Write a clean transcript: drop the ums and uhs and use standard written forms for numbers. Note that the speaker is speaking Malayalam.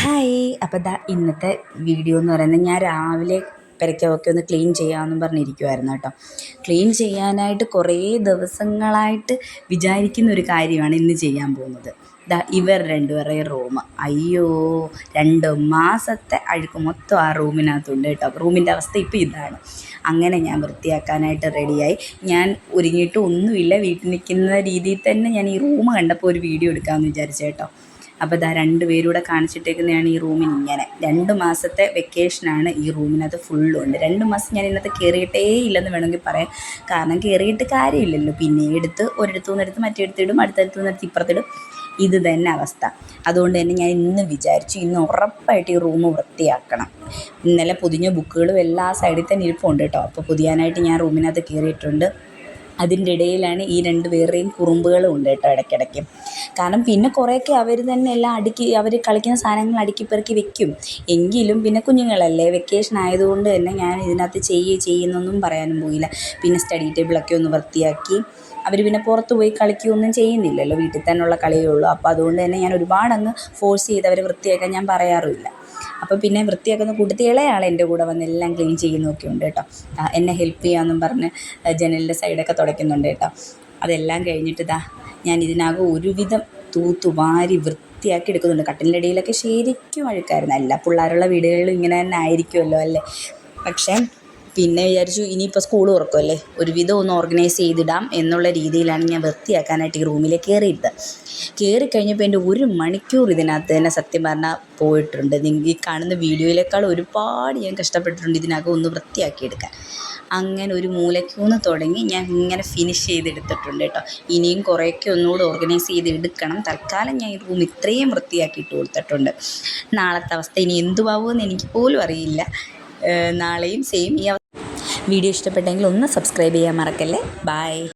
ഹായ്. അപ്പോൾ ഇന്നത്തെ വീഡിയോ എന്ന് പറയുന്നത് ഞാൻ രാവിലെ പെരയ്ക്കൊക്കെ ഒന്ന് ക്ലീൻ ചെയ്യാമെന്നും പറഞ്ഞിരിക്കുമായിരുന്നു കേട്ടോ. ക്ലീൻ ചെയ്യാനായിട്ട് കുറേ ദിവസങ്ങളായിട്ട് വിചാരിക്കുന്ന ഒരു കാര്യമാണ് ഇന്ന് ചെയ്യാൻ പോകുന്നത്. ഇവർ രണ്ടുപേരുടെയും റൂം, അയ്യോ 2 മാസത്തെ അഴുക്ക് മൊത്തം ആ റൂമിനകത്തുണ്ട് കേട്ടോ. റൂമിൻ്റെ അവസ്ഥ ഇപ്പോൾ ഇതാണ്. അങ്ങനെ ഞാൻ വൃത്തിയാക്കാനായിട്ട് റെഡിയായി. ഞാൻ ഒരുങ്ങിയിട്ട് ഒന്നുമില്ല, വീട്ടിൽ നിൽക്കുന്ന രീതിയിൽ തന്നെ ഞാൻ ഈ റൂം കണ്ടപ്പോൾ ഒരു വീഡിയോ എടുക്കാമെന്ന് വിചാരിച്ചു കേട്ടോ. അപ്പോൾ 2 പേരൂടെ കാണിച്ചിട്ടേക്കുന്നതാണ് ഈ റൂമിന് ഇങ്ങനെ. 2 മാസത്തെ വെക്കേഷനാണ് ഈ റൂമിനകത്ത് ഫുള്ളുണ്ട്. 2 മാസം ഞാൻ ഇതിനകത്ത് കയറിയിട്ടേ ഇല്ലെന്ന് വേണമെങ്കിൽ പറയാം. കാരണം കയറിയിട്ട് കാര്യമില്ലല്ലോ. പിന്നെ ഒരിടത്തു നിന്നെടുത്ത് മറ്റേടത്തിടും, അടുത്തടുത്തു നിന്നെടുത്ത് ഇപ്പുറത്തിടും. ഇത് തന്നെ അവസ്ഥ. അതുകൊണ്ട് തന്നെ ഞാൻ ഇന്ന് വിചാരിച്ചു ഇന്ന് ഉറപ്പായിട്ട് ഈ റൂം വൃത്തിയാക്കണം. ഇന്നലെ പൊതിഞ്ഞ ബുക്കുകളും എല്ലാ സൈഡിൽ തന്നെ ഇരിപ്പുണ്ട് കേട്ടോ. അപ്പോൾ പൊതിയാനായിട്ട് ഞാൻ റൂമിനകത്ത് കയറിയിട്ടുണ്ട്. അതിൻ്റെ ഇടയിലാണ് ഈ 2 പേരുടെയും കുറുമ്പുകളും ഉണ്ട് കേട്ടോ ഇടയ്ക്കിടയ്ക്ക്. കാരണം പിന്നെ കുറേയൊക്കെ അവർ തന്നെ എല്ലാം അവർ കളിക്കുന്ന സാധനങ്ങൾ അടുക്കിപ്പെറുക്കി വെക്കും. എങ്കിലും പിന്നെ കുഞ്ഞുങ്ങളല്ലേ, വെക്കേഷൻ ആയതുകൊണ്ട് തന്നെ ഞാൻ ഇതിനകത്ത് ചെയ്യുന്നൊന്നും പറയാനും പോയില്ല. പിന്നെ സ്റ്റഡി ടേബിളൊക്കെ ഒന്ന് വൃത്തിയാക്കി. അവർ പിന്നെ പുറത്ത് പോയി കളിക്കുകയൊന്നും ചെയ്യുന്നില്ലല്ലോ, വീട്ടിൽ തന്നെയുള്ള കളിയേ ഉള്ളൂ. അപ്പോൾ അതുകൊണ്ട് തന്നെ ഞാൻ ഒരുപാടങ്ങ് ഫോഴ്സ് ചെയ്ത് അവരെ വൃത്തിയാക്കാൻ ഞാൻ പറയാറുമില്ല. അപ്പോൾ പിന്നെ വൃത്തിയാക്കുന്ന കൂട്ടത്തിൽ ഇളയാൾ എൻ്റെ കൂടെ വന്ന് എല്ലാം ക്ലീൻ ചെയ്യുന്നതൊക്കെ ഉണ്ട് കേട്ടോ. എന്നെ ഹെൽപ്പ് ചെയ്യാമെന്നും പറഞ്ഞ് ജനലിൻ്റെ സൈഡൊക്കെ തുടയ്ക്കുന്നുണ്ട് കേട്ടോ. അതെല്ലാം കഴിഞ്ഞിട്ട് ഞാൻ ഇതിനകം ഒരുവിധം തൂത്തുവാരി വൃത്തിയാക്കി എടുക്കുന്നുണ്ട്. കട്ടിലിൻ്റെ ഇടയിലൊക്കെ ശരിക്കും അഴുക്കായിരുന്നു. എല്ലാ പിള്ളേരുള്ള വീടുകളിലും ഇങ്ങനെ തന്നെ ആയിരിക്കുമല്ലോ അല്ലേ. പക്ഷേ പിന്നെ വിചാരിച്ചു ഇനിയിപ്പോൾ സ്കൂൾ തുറക്കുമല്ലേ, ഒരുവിധം ഒന്ന് ഓർഗനൈസ് ചെയ്തിടാം എന്നുള്ള രീതിയിലാണ് ഞാൻ വൃത്തിയാക്കാനായിട്ട് ഈ റൂമിൽ കയറിക്കഴിഞ്ഞപ്പോൾ എൻ്റെ 1 മണിക്കൂർ ഇതിനകത്ത് തന്നെ സത്യം പറഞ്ഞാൽ പോയിട്ടുണ്ട്. ഈ കാണുന്ന വീഡിയോയിലേക്കാൾ ഒരുപാട് ഞാൻ കഷ്ടപ്പെട്ടിട്ടുണ്ട് ഇതിനകം ഒന്ന് വൃത്തിയാക്കിയെടുക്കാൻ. അങ്ങനെ ഒരു മൂലയ്ക്കൂന്ന് തുടങ്ങി ഞാൻ ഇങ്ങനെ ഫിനിഷ് ചെയ്തെടുത്തിട്ടുണ്ട് കേട്ടോ. ഇനിയും കുറേയൊക്കെ ഒന്നുകൂടെ ഓർഗനൈസ് ചെയ്ത് എടുക്കണം. തൽക്കാലം ഞാൻ ഈ റൂം ഇത്രയും വൃത്തിയാക്കിയിട്ട് കൊടുത്തിട്ടുണ്ട്. നാളത്തെ അവസ്ഥ ഇനി എന്തുവാകുമെന്ന് എനിക്ക് പോലും അറിയില്ല. നാളെയും സെയിം ഈ വീഡിയോ ഇഷ്ടപ്പെട്ടെങ്കിൽ ഒന്ന് സബ്സ്ക്രൈബ് ചെയ്യാൻ മറക്കല്ലേ. ബൈ.